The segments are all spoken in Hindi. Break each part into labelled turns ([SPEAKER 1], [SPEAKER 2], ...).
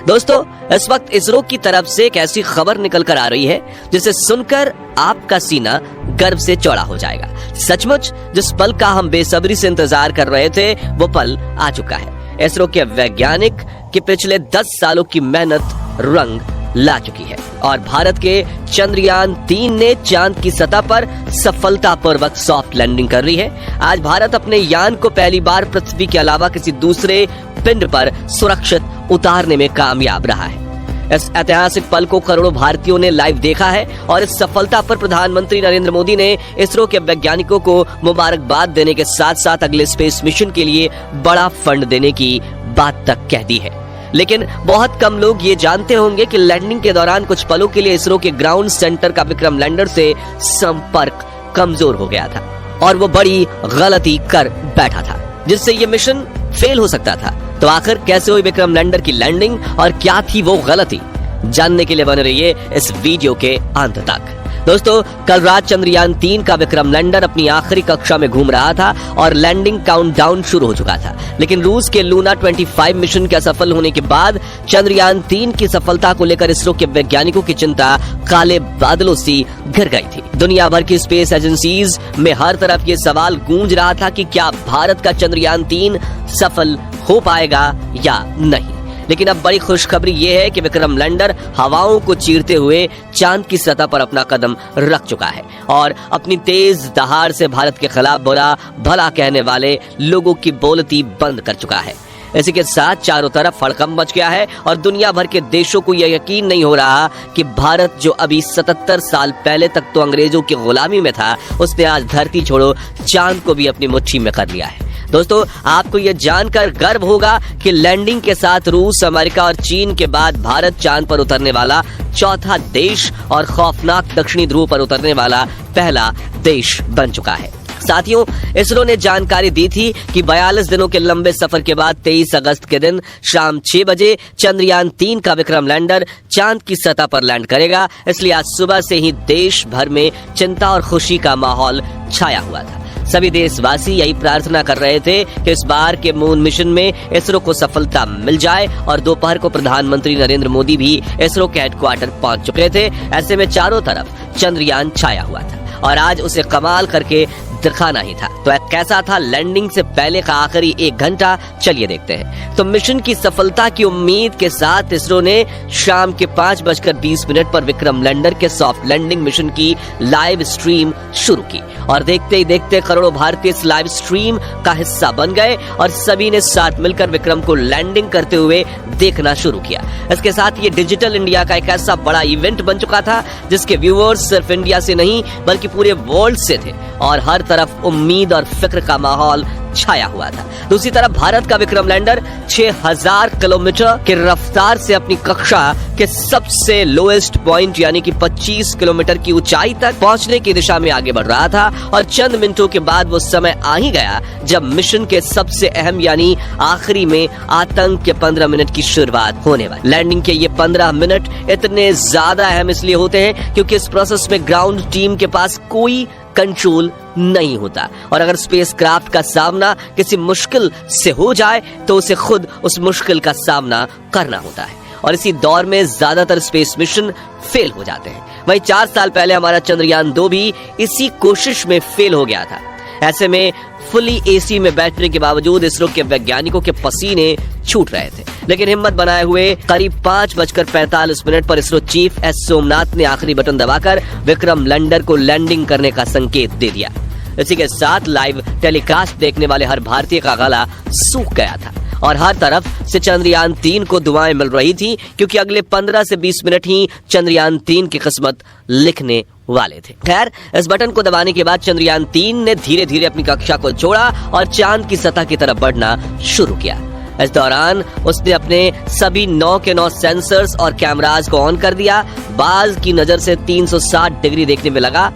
[SPEAKER 1] दोस्तों, इस वक्त इसरो की तरफ से एक ऐसी खबर निकल कर आ रही है जिसे सुनकर आपका सीना गर्व से चौड़ा हो जाएगा। सचमुच जिस पल का हम बेसब्री से इंतजार कर रहे थे वो पल आ चुका है। इसरो के वैज्ञानिक की पिछले 10 सालों की मेहनत रंग ला चुकी है और भारत के चंद्रयान 3 ने चांद की सतह पर सफलतापूर्वक सॉफ्ट लैंडिंग कर ली है। आज भारत अपने यान को पहली बार पृथ्वी के अलावा किसी दूसरे पिंड पर सुरक्षित उतारने में कामयाब रहा है। इस ऐतिहासिक पल को करोड़ों भारतीयों ने लाइव देखा है और इस सफलता पर प्रधानमंत्री नरेंद्र मोदी ने इसरो के वैज्ञानिकों को मुबारकबाद देने के साथ साथ अगले स्पेस मिशन के लिए बड़ा फंड देने की बात तक कह दी है। लेकिन बहुत कम लोग ये जानते होंगे कि लैंडिंग के दौरान कुछ पलों के लिए इसरो के ग्राउंड सेंटर का विक्रम लैंडर से संपर्क कमजोर हो गया था और वो बड़ी गलती कर बैठा था जिससे ये मिशन फेल हो सकता था। तो आखिर कैसे हुई विक्रम लैंडर की लैंडिंग और क्या थी वो गलती, जानने के लिए बने रहिए इस वीडियो के अंत तक। दोस्तों, कल रात चंद्रयान 3 का विक्रम लैंडर अपनी आखिरी कक्षा में घूम रहा था और लैंडिंग काउंटडाउन शुरू हो चुका था। लेकिन रूस के लूना 25 मिशन के असफल होने के बाद चंद्रयान 3 की सफलता को लेकर इसरो के वैज्ञानिकों की चिंता काले बादलों सी घिर गई थी। दुनिया भर की स्पेस एजेंसीज में हर तरफ ये सवाल गूंज रहा था कि क्या भारत का चंद्रयान 3 सफल हो पाएगा या नहीं। लेकिन अब बड़ी खुशखबरी ये है कि विक्रम लैंडर हवाओं को चीरते हुए चांद की सतह पर अपना कदम रख चुका है और अपनी तेज दहाड़ से भारत के खिलाफ बुरा भला कहने वाले लोगों की बोलती बंद कर चुका है। इसी के साथ चारों तरफ हड़कंप मच गया है और दुनिया भर के देशों को यह यकीन नहीं हो रहा कि भारत जो अभी 77 साल पहले तक तो अंग्रेजों की गुलामी में था, उसने आज धरती छोड़ो चांद को भी अपनी मुट्ठी में कर लिया है। दोस्तों, आपको यह जानकर गर्व होगा कि लैंडिंग के साथ रूस, अमेरिका और चीन के बाद भारत चांद पर उतरने वाला चौथा देश और खौफनाक दक्षिणी ध्रुव पर उतरने वाला पहला देश बन चुका है। साथियों, इसरो ने जानकारी दी थी कि 42 दिनों के लंबे सफर के बाद 23 अगस्त के दिन शाम 6 बजे चंद्रयान 3 का विक्रम लैंडर चांद की सतह पर लैंड करेगा। इसलिए आज सुबह से ही देश भर में चिंता और खुशी का माहौल छाया हुआ था। सभी देशवासी यही प्रार्थना कर रहे थे कि इस बार के मून मिशन में इसरो को सफलता मिल जाए और दोपहर को प्रधानमंत्री नरेंद्र मोदी भी इसरो के हेडक्वार्टर पहुंच चुके थे। ऐसे में चारों तरफ चंद्रयान छाया हुआ था और आज उसे कमाल करके दिखाना ही था। तो कैसा था लैंडिंग से पहले का आखिरी 1 घंटा, चलिए देखते हैं। तो मिशन की सफलता की उम्मीद के साथ इसरो ने शाम के 5:20 पर विक्रम लैंडर के सॉफ्ट लैंडिंग मिशन की लाइव स्ट्रीम शुरू की और देखते ही देखते करोड़ों भारतीय इस लाइव स्ट्रीम का हिस्सा बन गए और सभी ने साथ मिलकर विक्रम को लैंडिंग करते हुए देखना शुरू किया। इसके साथ ये डिजिटल इंडिया का एक ऐसा बड़ा इवेंट बन चुका था जिसके व्यूअर्स सिर्फ इंडिया से नहीं बल्कि पूरे वर्ल्ड से थे और हर तरफ उम्मीद और फिक्र का माहौल छाया हुआ था। दूसरी तरफ भारत का विक्रम लैंडर 6000 किलोमीटर की रफ्तार से अपनी कक्षा के सबसे लोएस्ट पॉइंट यानी कि 25 किलोमीटर की ऊंचाई तक पहुंचने की दिशा में आगे बढ़ रहा था और चंद मिनटों के बाद वो समय आ ही गया जब मिशन के सबसे अहम यानी आखिरी में आतंक के 15 मिनट की शुरुआत होने वाली। लैंडिंग के ये 15 मिनट इतने ज्यादा अहम इसलिए होते हैं क्योंकि इस प्रोसेस में ग्राउंड टीम के पास कोई कंट्रोल नहीं होता और अगर स्पेसक्राफ्ट का सामना किसी मुश्किल से हो जाए तो उसे खुद उस मुश्किल का सामना करना होता है और इसी दौर में ज्यादातर स्पेस मिशन फेल हो जाते हैं। वहीं 4 साल पहले हमारा चंद्रयान 2 भी इसी कोशिश में फेल हो गया था। ऐसे में फुली एसी में बैठने के बावजूद इसरो के वैज्ञानिकों के पसीने छूट रहे थे, लेकिन हिम्मत बनाए हुए करीब 5:45 पर इसरो चीफ एस सोमनाथ ने आखिरी बटन दबाकर विक्रम लैंडर को लैंडिंग करने का संकेत दे दिया। इसी के साथ लाइव टेलीकास्ट देखने वाले हर भारतीय का गला सूख गया था और हर तरफ से चंद्रयान 3 को दुआएं मिल रही थी क्योंकि अगले 15 से 20 मिनट ही चंद्रयान 3 की किस्मत लिखने वाले थे। खैर, इस बटन को दबाने के बाद चंद्रयान 3 ने धीरे धीरे अपनी कक्षा को छोड़ा और चांद की सतह की तरफ बढ़ना शुरू किया। इस दौरान उसने अपने सभी 9 के 9 सेंसर्स और कैमरास को ऑन कर दिया। बाज की नजर से 360 डिग्री देखने में लगा।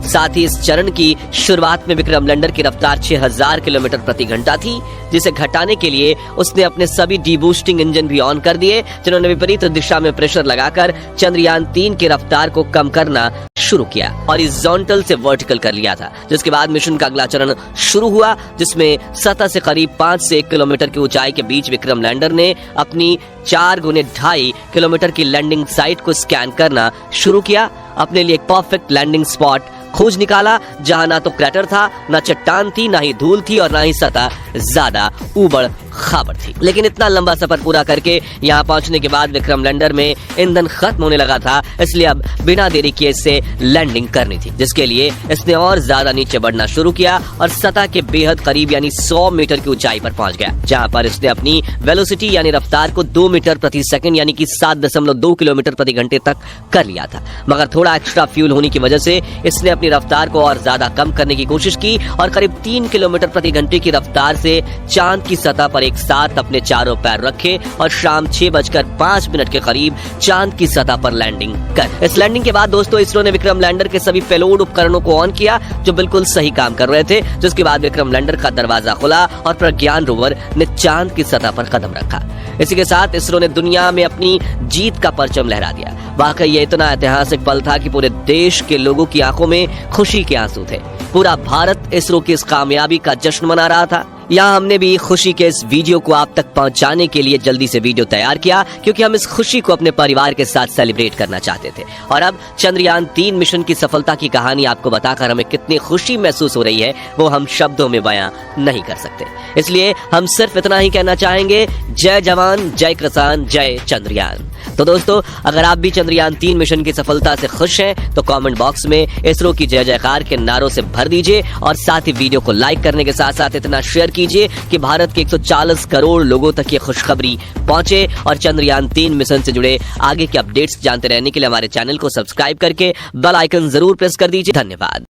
[SPEAKER 1] साथ ही इस चरण की शुरुआत में विक्रम लैंडर की रफ्तार 6000 किलोमीटर प्रति घंटा थी, जिसे घटाने के लिए उसने अपने सभी डीबूस्टिंग इंजन भी ऑन कर दिए, जिन्होंने विपरीत दिशा में प्रेशर लगाकर चंद्रयान 3 की रफ्तार को कम करना शुरू किया, हॉरिजॉन्टल से वर्टिकल कर लिया था। जिसके बाद मिशन का अगला चरण शुरू हुआ, जिसमें सतह से करीब 5 से 1 किलोमीटर की ऊंचाई के बीच विक्रम लैंडर ने अपनी 4 गुने 2.5 किलोमीटर की लैंडिंग साइट को स्कैन करना शुरू किया। अपने लिए एक परफेक्ट लैंडिंग स्पॉट खोज निकाला, जहां ना तो क्रैटर था, ना चट्टान थी, ना ही धूल थी और ना ही सतह ज्यादा ऊबड़ खाबड़ थी। लेकिन इतना लंबा सफर पूरा करके यहाँ पहुंचने के बाद विक्रम लैंडर में ईंधन खत्म होने लगा था, इसलिए अब बिना देरी किए इससे लैंडिंग करनी थी, जिसके लिए इसने और ज्यादा नीचे बढ़ना शुरू किया और सतह के बेहद करीब यानी 100 मीटर की ऊंचाई पर पहुंच गया, जहां पर इसने अपनी वेलोसिटी यानी रफ्तार को 2 मीटर प्रति सेकंड यानी कि 7.2 किलोमीटर प्रति घंटे तक कर लिया था। मगर थोड़ा एक्स्ट्रा फ्यूल होने की वजह से इसने अपनी रफ्तार को और ज्यादा कम करने की कोशिश की और करीब 3 किलोमीटर प्रति घंटे की रफ्तार से चांद की सतह पर एक साथ अपने चारों पैर रखे और शाम 6:05 के करीब चांद की सतह पर लैंडिंग कर। इस लैंडिंग के बाद दोस्तों इसरो ने विक्रम लैंडर के सभी पेलोड उपकरणों को ऑन किया, जो बिल्कुल सही काम कर रहे थे। जिसके बाद विक्रम लैंडर का दरवाजा खुला और प्रज्ञान रोवर ने चांद की सतह पर कदम रखा। इसी के साथ इसरो ने दुनिया में अपनी जीत का परचम लहरा दिया। वाकई ये इतना ऐतिहासिक पल था कि पूरे देश के लोगों की आंखों में खुशी के आंसू थे। पूरा भारत इसरो की इस कामयाबी का जश्न मना रहा था। यहाँ हमने भी खुशी के इस वीडियो को आप तक पहुंचाने के लिए जल्दी से वीडियो तैयार किया, क्योंकि हम इस खुशी को अपने परिवार के साथ सेलिब्रेट करना चाहते थे। और अब चंद्रयान 3 मिशन की सफलता की कहानी आपको बताकर हमें कितनी खुशी महसूस हो रही है वो हम शब्दों में बयां नहीं कर सकते। इसलिए हम सिर्फ इतना ही कहना चाहेंगे, जय जवान, जय किसान, जय चंद्रयान। तो दोस्तों, अगर आप भी चंद्रयान 3 मिशन की सफलता से खुश हैं तो कमेंट बॉक्स में इसरो की जय जयकार के नारों से भर दीजिए और साथ ही वीडियो को लाइक करने के साथ साथ इतना शेयर कीजिए कि भारत के 140 करोड़ लोगों तक ये खुशखबरी पहुंचे। और चंद्रयान 3 मिशन से जुड़े आगे के अपडेट्स जानते रहने के लिए हमारे चैनल को सब्सक्राइब करके बेल आइकन जरूर प्रेस कर दीजिए। धन्यवाद।